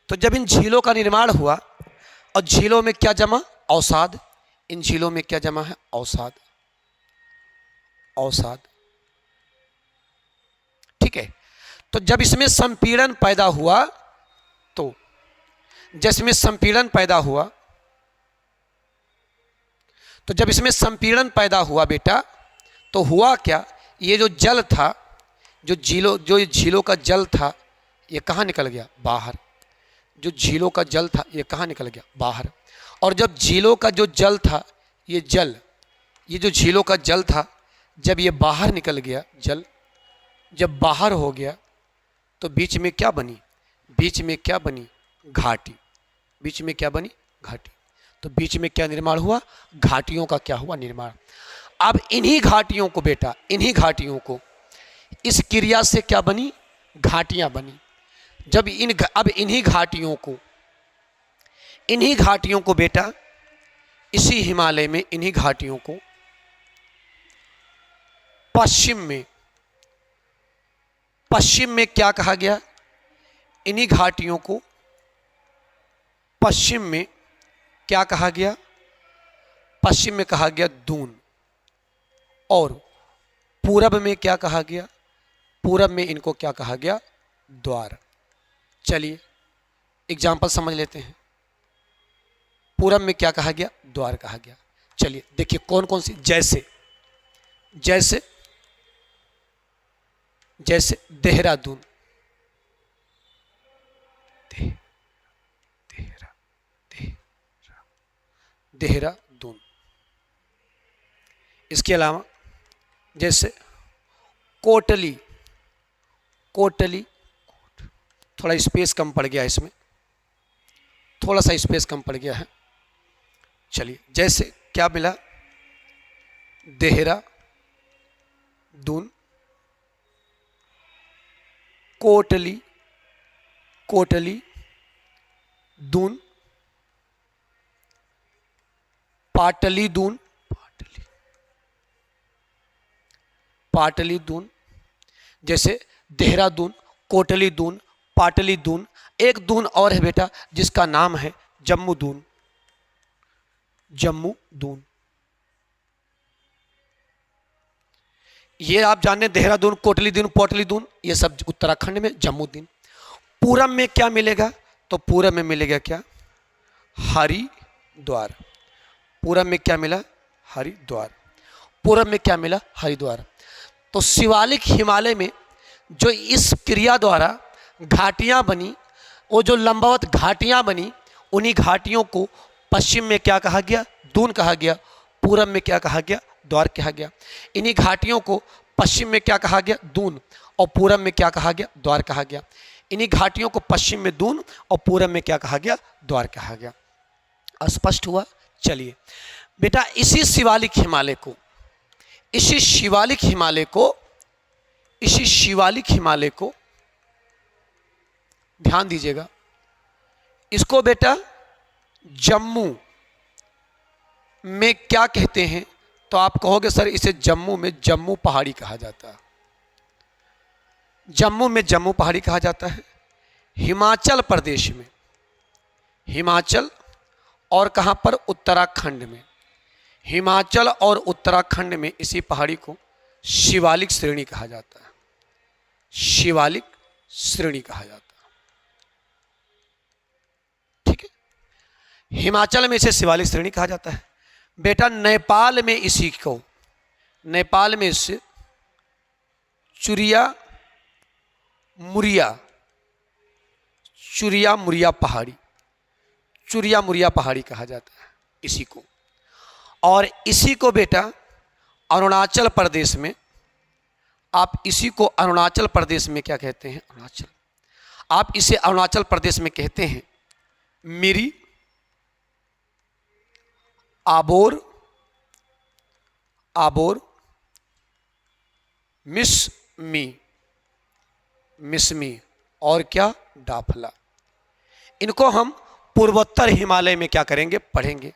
तो जब इन झीलों का निर्माण हुआ और झीलों में क्या जमा? अवसाद। इन झीलों में क्या जमा है? अवसाद, अवसाद, ठीक है। तो जब इसमें संपीड़न पैदा हुआ, तो जिसमें संपीड़न पैदा हुआ, तो जब इसमें संपीड़न पैदा हुआ बेटा, तो हुआ क्या? ये जो जल था, जो झीलों का जल था, ये कहाँ निकल गया? बाहर। जो झीलों का जल था ये कहाँ निकल गया? बाहर। और जब झीलों का जो जल था, ये जल, ये जो झीलों का जल था, जब ये बाहर निकल गया, जल जब बाहर हो गया, तो बीच में क्या बनी? बीच में क्या बनी? घाटी। बीच में क्या बनी? घाटी। तो बीच में क्या निर्माण हुआ? घाटियों का क्या हुआ? निर्माण। अब इन्हीं घाटियों को बेटा, इन्हीं घाटियों को, इस क्रिया से क्या बनी? घाटियां बनी। जब अब इन्हीं घाटियों को बेटा, इसी हिमालय में इन्हीं घाटियों को पश्चिम में क्या कहा गया? इन्हीं घाटियों को पश्चिम में क्या कहा गया? पश्चिम में कहा गया दून। और पूरब में क्या कहा गया? पूरब में इनको क्या कहा गया? द्वार। चलिए एग्जाम्पल समझ लेते हैं। पूरब में क्या कहा गया? द्वार कहा गया। चलिए देखिए कौन कौन सी, जैसे जैसे जैसे देहरादून, देहरादून। इसके अलावा जैसे कोटली, कोटली, थोड़ा स्पेस कम पड़ गया इसमें, थोड़ा सा स्पेस कम पड़ गया है। चलिए जैसे क्या मिला? देहरादून, कोटली, कोटली, दून, पाटलीदून, पाटलीदून। जैसे देहरादून, कोटलीदून, पाटलीदून। एक दून और है बेटा जिसका नाम है जम्मूदून, जम्मूदून। ये आप जाने, देहरादून, कोटलीदून, पाटलीदून, ये सब उत्तराखंड में, जम्मूदून। पूरब में क्या मिलेगा? तो पूरब में मिलेगा क्या? हरिद्वार। पूरब में क्या मिला? हरिद्वार। पूरब में क्या मिला? हरिद्वार। तो शिवालिक हिमालय में जो इस क्रिया द्वारा घाटियाँ बनी, वो जो लंबवत घाटियाँ बनी, उन्हीं घाटियों को पश्चिम में क्या कहा गया? दून कहा गया। पूरब में क्या कहा गया? द्वार कहा गया। इन्हीं घाटियों को पश्चिम में क्या कहा गया? दून। और पूरब में क्या कहा गया? द्वार कहा गया। इन्हीं घाटियों को पश्चिम में दून और पूरब में क्या कहा गया? द्वार कहा गया। स्पष्ट हुआ? चलिए बेटा, इसी शिवालिक हिमालय को, इसी शिवालिक हिमालय को, इसी शिवालिक हिमालय को ध्यान दीजिएगा, इसको बेटा जम्मू में क्या कहते हैं? तो आप कहोगे सर इसे जम्मू में जम्मू पहाड़ी कहा जाता है। जम्मू में जम्मू पहाड़ी कहा जाता है। हिमाचल प्रदेश में, हिमाचल और कहाँ पर? उत्तराखंड में। हिमाचल और उत्तराखंड में इसी पहाड़ी को शिवालिक श्रेणी कहा जाता है। शिवालिक श्रेणी कहा जाता है। ठीक है, हिमाचल में इसे शिवालिक श्रेणी कहा जाता है। बेटा नेपाल में इसी को, नेपाल में इसे चुरिया मुरिया, चुरिया मुरिया पहाड़ी, चुरिया मुरिया पहाड़ी कहा जाता है इसी को। और इसी को बेटा अरुणाचल प्रदेश में, आप इसी को अरुणाचल प्रदेश में क्या कहते हैं? अरुणाचल। आप इसे अरुणाचल प्रदेश में कहते हैं मिरी आबोर, आबोर मिसमी, मिसमी और क्या? डाफला। इनको हम पूर्वोत्तर हिमालय में क्या करेंगे? पढ़ेंगे।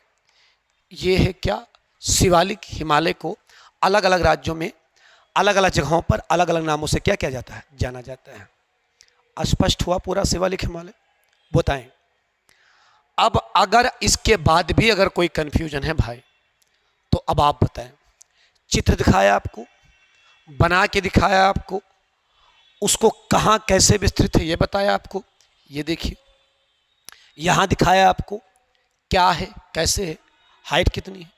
ये है क्या? शिवालिक हिमालय को अलग अलग राज्यों में, अलग अलग जगहों पर अलग अलग नामों से क्या किया जाता है? जाना जाता है। स्पष्ट हुआ पूरा शिवालिक हिमालय? बताएं। अब अगर इसके बाद भी अगर कोई कंफ्यूजन है भाई, तो अब आप बताएं। चित्र दिखाया आपको, बना के दिखाया आपको, उसको कहाँ कैसे विस्तृत है ये बताया आपको। ये देखिए यहाँ दिखाया आपको क्या है, कैसे है, हाइट कितनी है,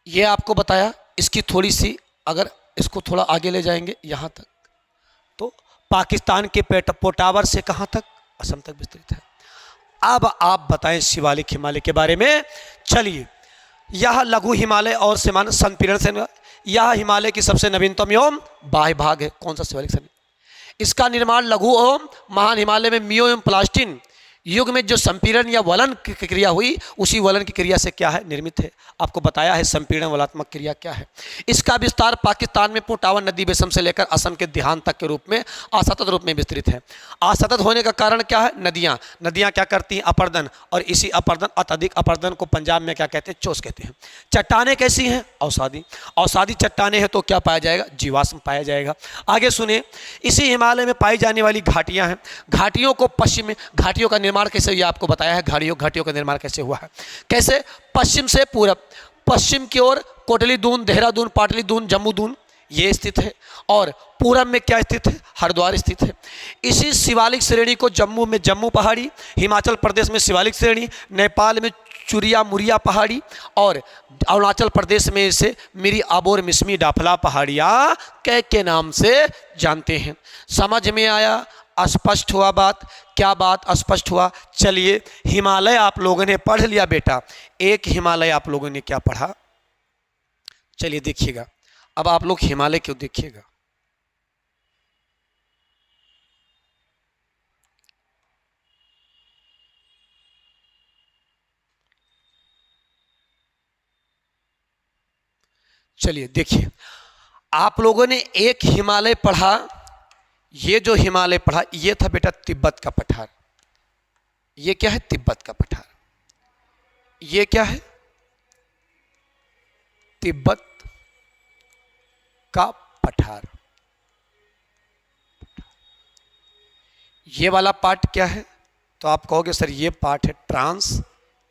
ये आपको बताया। इसकी थोड़ी सी अगर इसको थोड़ा आगे ले जाएंगे यहाँ तक, तो पाकिस्तान के पोटावर से कहाँ तक? असम तक विस्तृत है। अब आप बताएं शिवालिक हिमालय के बारे में। चलिए, यह लघु हिमालय और सीमांत संपीड़न से, यह हिमालय की सबसे नवीनतम एवं बाह्य भाग है। कौन सा? शिवालिक श्रेणी। इसका निर्माण लघु एवं महान हिमालय में मियो एवं प्लास्टिन युग में जो संपीड़न या वलन की क्रिया हुई, उसी वलन की क्रिया से क्या है? निर्मित है। आपको बताया है संपीड़न वलात्मक क्रिया क्या है। इसका विस्तार पाकिस्तान में पोटावर नदी बेसम से लेकर असम के देहात तक के रूप में असतत रूप में विस्तृत है। असतत होने का कारण क्या है? नदियाँ, नदियाँ क्या करती हैं? अपर्दन। और इसी अपर्दन, अत्यधिक अपर्दन को पंजाब में क्या कहते हैं? चोस कहते हैं। चट्टानें कैसी हैं? अवसादी। अवसादी चट्टानें हैं तो क्या पाया जाएगा? जीवाश्म पाया जाएगा। आगे सुने, इसी हिमालय में पाई जाने वाली घाटियाँ हैं। घाटियों को पश्चिम में, घाटियों का निर्माण कैसे, ये आपको बताया है। घाटियों का निर्माण कैसे हुआ है? कैसे? पश्चिम से पूरब, पश्चिम की ओर कोटली दून, देहरादून, पाटली दून, जम्मू दून ये स्थित है। और पूरब में क्या स्थित है? हरिद्वार स्थित है। इसी शिवालिक श्रेणी को जम्मू में जम्मू पहाड़ी, हिमाचल प्रदेश में शिवालिक श्रेणी, नेपाल में चुरिया मुरिया पहाड़ी और अरुणाचल प्रदेश में इसे मिरी आबोर मिसमी डाफला पहाड़ियाँ के नाम से जानते हैं। समझ में आया? स्पष्ट हुआ बात? क्या बात स्पष्ट हुआ? चलिए, हिमालय आप लोगों ने पढ़ लिया बेटा। एक हिमालय आप लोगों ने क्या पढ़ा? चलिए देखिएगा, अब आप लोग हिमालय क्यों देखिएगा। चलिए देखिए, आप लोगों ने एक हिमालय पढ़ा। ये जो हिमालय पढ़ा, ये था बेटा तिब्बत का पठार। ये क्या है? तिब्बत का पठार। ये क्या है? तिब्बत का पठार। ये वाला पार्ट क्या है? तो आप कहोगे सर ये पार्ट है ट्रांस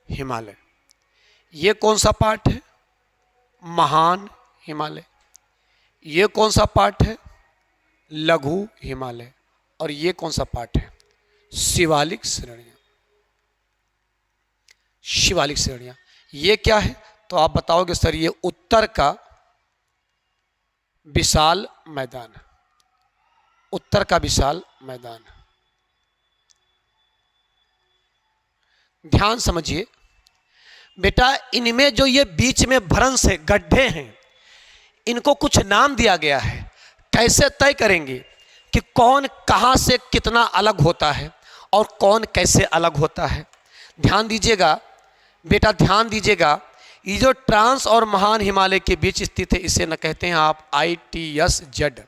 हिमालय। ये कौन सा पार्ट है? महान हिमालय। ये कौन सा पार्ट है? लघु हिमालय। और ये कौन सा पार्ट है? शिवालिक श्रेणियां। शिवालिक श्रेणियां। ये क्या है? तो आप बताओगे सर ये उत्तर का विशाल मैदान, उत्तर का विशाल मैदान। ध्यान समझिए बेटा, इनमें जो ये बीच में भ्रंश है, गड्ढे हैं, इनको कुछ नाम दिया गया है। कैसे तय करेंगे कि कौन कहां से कितना अलग होता है और कौन कैसे अलग होता है? ध्यान दीजिएगा बेटा, ध्यान दीजिएगा। ये जो ट्रांस और महान हिमालय के बीच स्थित है, इसे न कहते हैं आप ITS-Z।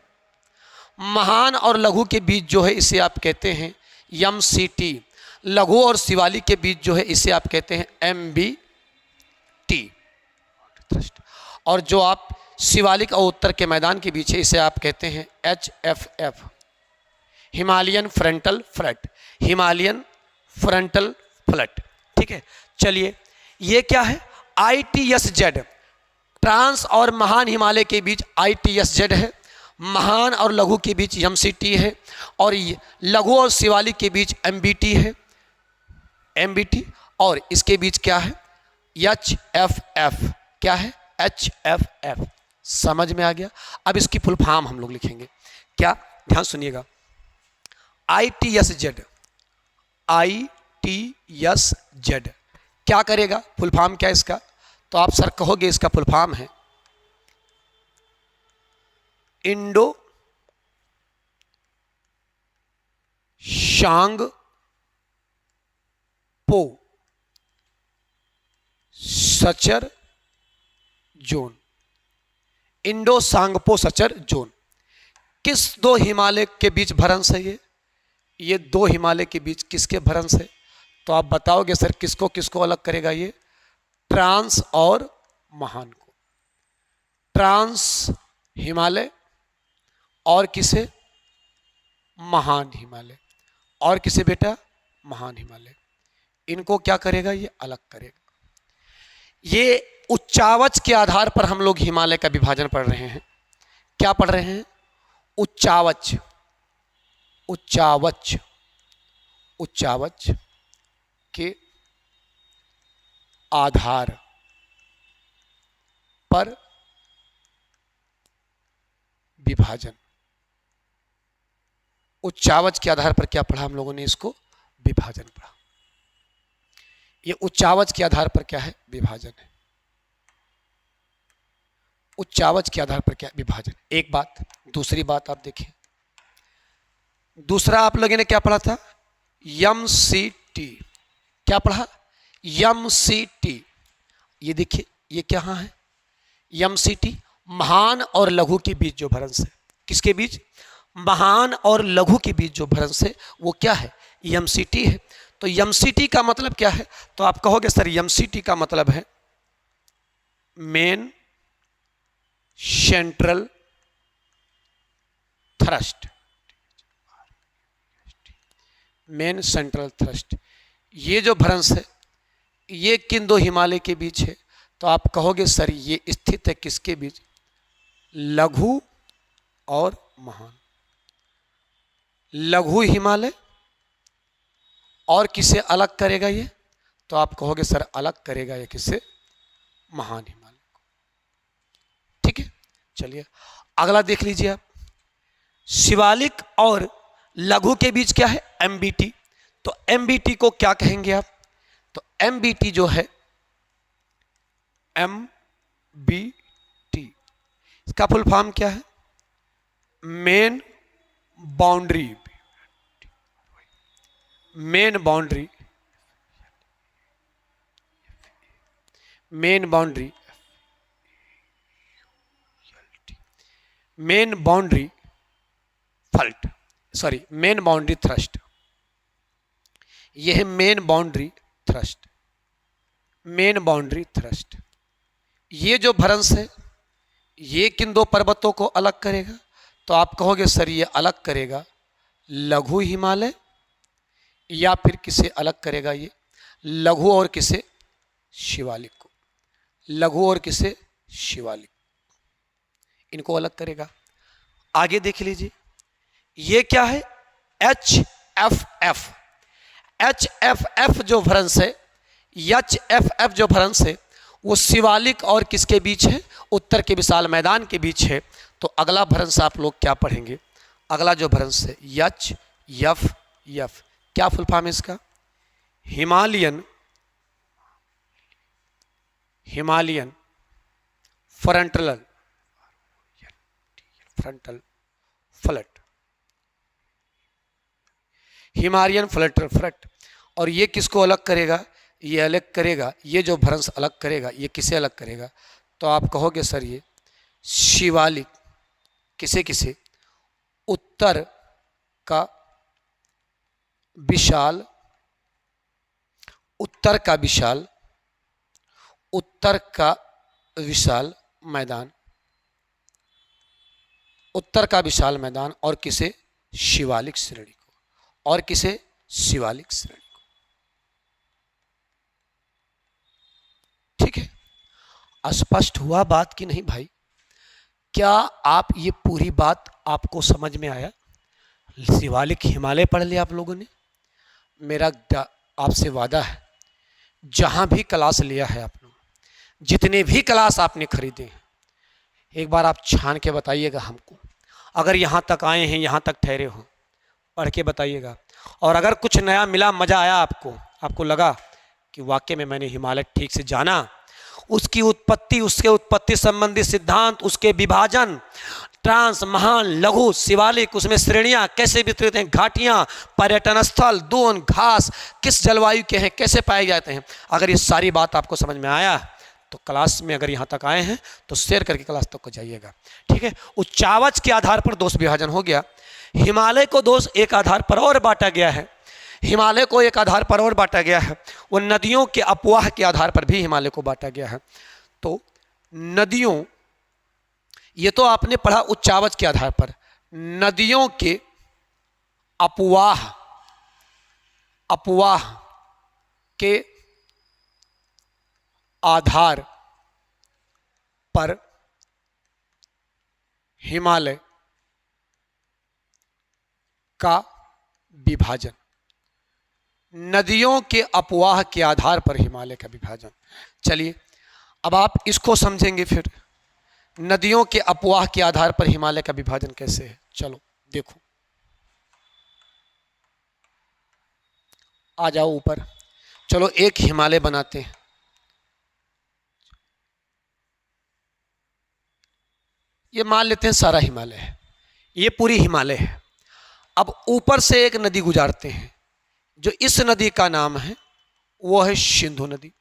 महान और लघु के बीच जो है इसे आप कहते हैं MCT। लघु और शिवालिक के बीच जो है इसे आप कहते हैं MBT। और जो आप शिवालिक और उत्तर के मैदान के बीच है इसे आप कहते हैं HFF, Himalayan frontal flat, Himalayan frontal flat. ठीक है, चलिए ये क्या है? ITS-Z। ट्रांस और महान हिमालय के बीच ITS-Z है, महान और लघु के बीच MCT है, और लघु और शिवालिक के बीच MBT है, MBT। और इसके बीच क्या है? HFF। क्या है? HFF। समझ में आ गया? अब इसकी फुल फॉर्म हम लोग लिखेंगे। क्या? ध्यान सुनिएगा। ITS-Z, ITS-Z क्या करेगा? फुल फॉर्म क्या है इसका? तो आप सर कहोगे इसका फुल फॉर्म है Indo Tsangpo suture zone. Indo Tsangpo suture zone. किस दो हिमालय के बीच भ्रंश है ये दो हिमालय के बीच किसके भ्रंश है? तो आप बताओगे सर किसको किसको अलग करेगा ये? ट्रांस और महान को। ट्रांस हिमालय और किसे? महान हिमालय। और किसे बेटा? महान हिमालय। इनको क्या करेगा? ये अलग करेगा। ये उच्चावच के आधार पर हम लोग हिमालय का विभाजन पढ़ रहे हैं। क्या पढ़ रहे हैं? उच्चावच, उच्चावच, उच्चावच के आधार पर विभाजन। उच्चावच के आधार पर क्या पढ़ा हम लोगों ने? इसको विभाजन पढ़ा। ये उच्चावच के आधार पर क्या है? विभाजन है। उच्चावच के आधार पर क्या? विभाजन। एक बात। दूसरी बात आप देखें, दूसरा आप लोगों ने क्या पढ़ा था? MCT। क्या पढ़ा? MCT। ये देखिए ये क्या है? MCT महान और लघु के बीच जो भ्रंश है। किसके बीच? महान और लघु के बीच जो भ्रंश है वो क्या है? MCT है। तो MCT का मतलब क्या है? तो आप कहोगे सर MCT का मतलब है main central thrust. Main central thrust. ये जो भ्रंश है ये किन दो हिमालय के बीच है? तो आप कहोगे सर ये स्थित है किसके बीच? लघु और महान। लघु हिमालय और किसे अलग करेगा ये? तो आप कहोगे सर अलग करेगा ये किसे? महान हिमालय को। ठीक है, चलिए अगला देख लीजिए आप। शिवालिक और लघु के बीच क्या है? MBT। तो MBT को क्या कहेंगे आप? तो MBT जो है MBT इसका फुल फॉर्म क्या है? Main boundary. Main boundary, main boundary, main boundary fault, sorry main boundary thrust. यह है main boundary thrust. Main boundary thrust. ये जो भ्रंश है ये किन दो पर्वतों को अलग करेगा? तो आप कहोगे सर ये अलग करेगा लघु हिमालय, या फिर किसे अलग करेगा ये? लघु और किसे? शिवालिक को। लघु और किसे? शिवालिक। इनको अलग करेगा। आगे देख लीजिए ये क्या है? HFF। HFF जो भ्रंश है, HFF जो भ्रंश है वो शिवालिक और किसके बीच है? उत्तर के विशाल मैदान के बीच है। तो अगला भ्रंश आप लोग क्या पढ़ेंगे? अगला जो भ्रंश है यच यफ यफ, क्या फुल फॉर्म है इसका? Himalayan frontal flirt, Himalayan flirt. और ये किसको अलग करेगा? ये अलग करेगा, ये जो भ्रंश अलग करेगा, ये किसे अलग करेगा? तो आप कहोगे सर ये शिवालिक किसे किसे? उत्तर का विशाल, उत्तर का विशाल मैदान, उत्तर का विशाल मैदान, और किसे? शिवालिक श्रेणी को, और किसे? शिवालिक श्रेणी को। ठीक है, स्पष्ट हुआ बात कि नहीं भाई? क्या आप ये पूरी बात आपको समझ में आया? शिवालिक हिमालय पढ़ लिया आप लोगों ने। मेरा आपसे वादा है, जहां भी क्लास लिया है आप लोग, जितने भी क्लास आपने खरीदे हैं, एक बार आप छान के बताइएगा हमको। अगर यहाँ तक आए हैं, यहाँ तक ठहरे हो, पढ़ के बताइएगा। और अगर कुछ नया मिला, मज़ा आया आपको लगा कि वाकई में मैंने हिमालय ठीक से जाना, उसकी उत्पत्ति, उसके उत्पत्ति संबंधी सिद्धांत, उसके विभाजन, ट्रांस, महान, लघु, शिवालिक, उसमें श्रेणियां कैसे वितरित हैं, घाटियां, पर्यटन स्थल, दून, घास किस जलवायु के हैं, कैसे पाए जाते हैं, अगर ये सारी बात आपको समझ में आया तो क्लास में अगर यहाँ तक आए हैं तो शेयर करके क्लास तक को जाइएगा। ठीक है, उच्चावच के आधार पर दोष विभाजन हो गया। हिमालय को दोष एक आधार पर और बांटा गया है, हिमालय को एक आधार पर और बांटा गया है, वो नदियों के अपवाह के आधार पर भी हिमालय को बांटा गया है। तो नदियों, ये तो आपने पढ़ा उच्चावच के आधार पर, नदियों के अपवाह के आधार पर हिमालय का विभाजन, नदियों के अपवाह के आधार पर हिमालय का विभाजन। चलिए अब आप इसको समझेंगे फिर, नदियों के अपवाह के आधार पर हिमालय का विभाजन कैसे है। चलो देखो, आ जाओ ऊपर, चलो एक हिमालय बनाते हैं। ये मान लेते हैं सारा हिमालय है, ये पूरी हिमालय है। अब ऊपर से एक नदी गुजारते हैं, जो इस नदी का नाम है वो है सिंधु नदी।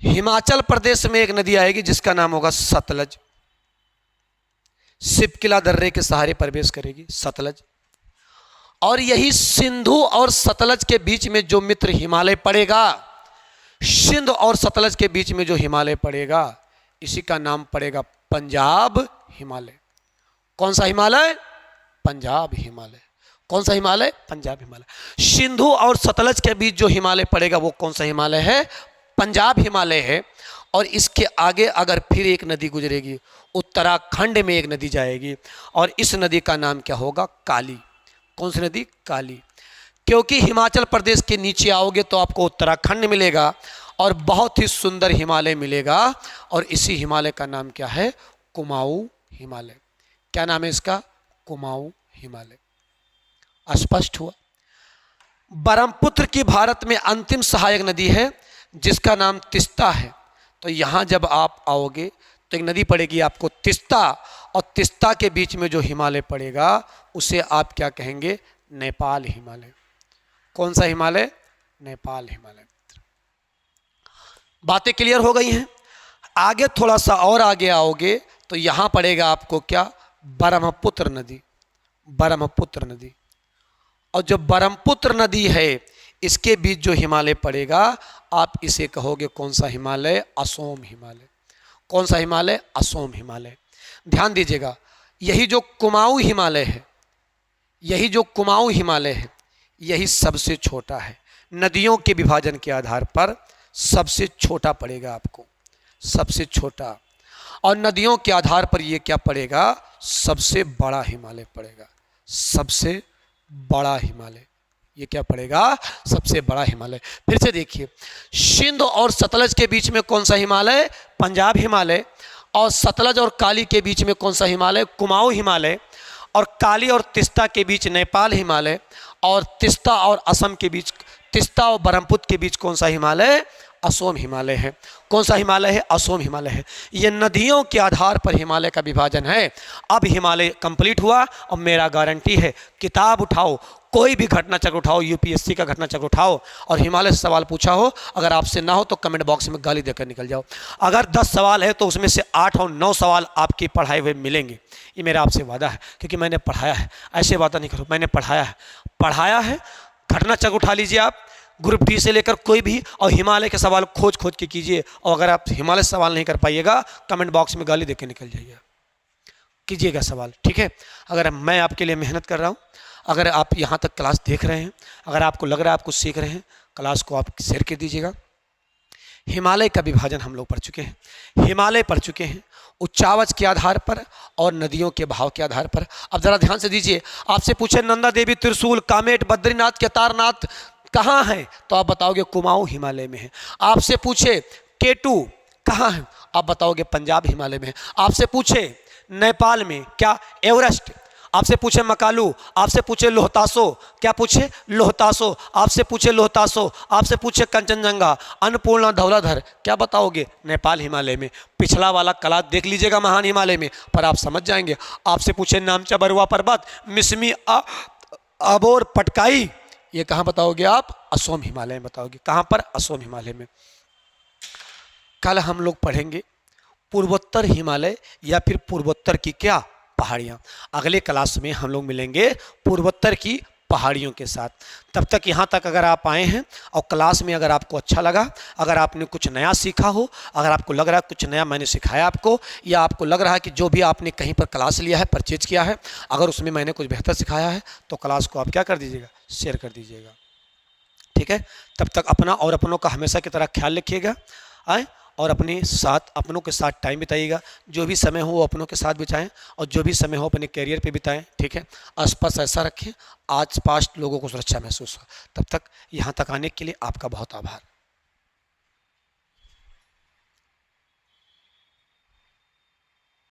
हिमाचल प्रदेश में एक नदी आएगी जिसका नाम होगा सतलज, सिपकिला दर्रे के सहारे प्रवेश करेगी सतलज। और यही सिंधु और सतलज के बीच में जो मित्र हिमालय पड़ेगा, सिंध और सतलज के बीच में जो हिमालय पड़ेगा, इसी का नाम पड़ेगा पंजाब हिमालय। कौन सा हिमालय? पंजाब हिमालय। कौन सा हिमालय? पंजाब हिमालय। सिंधु और सतलज के बीच जो हिमालय पड़ेगा वो कौन सा हिमालय है? पंजाब हिमालय है। और इसके आगे अगर फिर एक नदी गुजरेगी, उत्तराखंड में एक नदी जाएगी, और इस नदी का नाम क्या होगा? काली। कौन सी नदी? काली। क्योंकि हिमाचल प्रदेश के नीचे आओगे तो आपको उत्तराखंड मिलेगा और बहुत ही सुंदर हिमालय मिलेगा, और इसी हिमालय का नाम क्या है? कुमाऊं हिमालय। क्या नाम है इसका? कुमाऊं हिमालय। स्पष्ट हुआ? ब्रह्मपुत्र की भारत में अंतिम सहायक नदी है जिसका नाम तिस्ता है। तो यहाँ जब आप आओगे तो एक नदी पड़ेगी आपको तिस्ता, और तिस्ता के बीच में जो हिमालय पड़ेगा उसे आप क्या कहेंगे? नेपाल हिमालय। कौन सा हिमालय? नेपाल हिमालय। बातें क्लियर हो गई हैं? आगे थोड़ा सा और आगे आओगे तो यहाँ पड़ेगा आपको क्या? ब्रह्मपुत्र नदी। ब्रह्मपुत्र नदी। और जो ब्रह्मपुत्र नदी है इसके बीच जो हिमालय पड़ेगा, आप इसे कहोगे कौन सा हिमालय? असोम हिमालय। कौन सा हिमालय? असोम हिमालय। ध्यान दीजिएगा, यही जो कुमाऊं हिमालय है, यही जो कुमाऊं हिमालय है, यही सबसे छोटा है। नदियों के विभाजन के आधार पर सबसे छोटा पड़ेगा आपको, सबसे छोटा। और नदियों के आधार पर ये क्या पड़ेगा? सबसे बड़ा हिमालय पड़ेगा, सबसे बड़ा हिमालय। ये क्या पड़ेगा, सबसे बड़ा हिमालय। फिर से देखिए, सिंध और सतलज के बीच में कौन सा हिमालय, पंजाब हिमालय। और सतलज और काली के बीच में कौन सा हिमालय, कुमाऊं हिमालय। और काली और तिस्ता के बीच नेपाल हिमालय। और तिस्ता और असम के बीच, तिस्ता और ब्रह्मपुत्र के बीच कौन सा हिमालय, असोम हिमालय है। कौन सा हिमालय है, असोम हिमालय है। ये नदियों के आधार पर हिमालय का विभाजन है। अब हिमालय कंप्लीट हुआ और मेरा गारंटी है, किताब उठाओ, कोई भी घटना चक्र उठाओ, यूपीएससी का घटना चक्र उठाओ और हिमालय से सवाल पूछा हो, अगर आपसे ना हो तो कमेंट बॉक्स में गाली देकर निकल जाओ। अगर 10 सवाल है तो उसमें से 8 और 9 सवाल आपके पढ़ाए हुए मिलेंगे। ये मेरा आपसे वादा है, क्योंकि मैंने पढ़ाया है। ऐसे वादा नहीं करो, मैंने पढ़ाया है। घटना चक्र उठा लीजिए आप, ग्रुप डी से लेकर कोई भी, और हिमालय के सवाल खोज के कीजिए। और अगर आप हिमालय से सवाल नहीं कर पाइएगा, कमेंट बॉक्स में गाली देकर निकल जाइए, कीजिएगा सवाल, ठीक है। अगर मैं आपके लिए मेहनत कर रहा हूँ, अगर आप यहाँ तक क्लास देख रहे हैं, अगर आपको लग रहा है आप कुछ सीख रहे हैं, क्लास को आप शेयर कर दीजिएगा। हिमालय का विभाजन हम लोग पढ़ चुके हैं, हिमालय पढ़ चुके हैं उच्चावच के आधार पर और नदियों के भाव के आधार पर। अब जरा ध्यान से दीजिए, आपसे पूछे नंदा देवी, त्रिशूल, कामेट, बद्रीनाथ, केदारनाथ कहाँ है, तो आप बताओगे कुमाऊं हिमालय में है। आपसे पूछे केटू कहाँ है, आप बताओगे पंजाब हिमालय में है। आपसे पूछे नेपाल में क्या, एवरेस्ट। आपसे पूछे मकालू, आपसे पूछे लोहतासो, क्या पूछे, लोहतासो। आपसे पूछे लोहतासो, आपसे पूछे कंचनजंगा, अन्नपूर्णा, धौलाधर, क्या बताओगे, नेपाल हिमालय में। पिछला वाला कला देख लीजिएगा महान हिमालय में, पर आप समझ जाएंगे। आपसे पूछे नामचा बरुआ पर्वत, मिसमी, अबोर, पटकाई, ये कहाँ बताओगे आप, असोम हिमालय में बताओगे। कहाँ पर, असोम हिमालय में। कल हम लोग पढ़ेंगे पूर्वोत्तर हिमालय या फिर पूर्वोत्तर की क्या, पहाड़ियाँ। अगले क्लास में हम लोग मिलेंगे पूर्वोत्तर की पहाड़ियों के साथ। तब तक यहाँ तक अगर आप आए हैं और क्लास में अगर आपको अच्छा लगा, अगर आपने कुछ नया सीखा हो, अगर आपको लग रहा है कुछ नया मैंने सिखाया आपको, या आपको लग रहा है कि जो भी आपने कहीं पर क्लास लिया है, परचेज किया है, अगर उसमें मैंने कुछ बेहतर सिखाया है, तो क्लास को आप क्या कर दीजिएगा, शेयर कर दीजिएगा, ठीक है। तब तक अपना और अपनों का हमेशा की तरह ख्याल रखिएगा, आए, और अपने साथ, अपनों के साथ टाइम बिताइएगा। जो भी समय हो वो अपनों के साथ बिताएं, और जो भी समय हो अपने करियर पे बिताएं, ठीक है। आसपास ऐसा रखें, आस पास लोगों को सुरक्षा महसूस हो। तब तक यहाँ तक आने के लिए आपका बहुत आभार।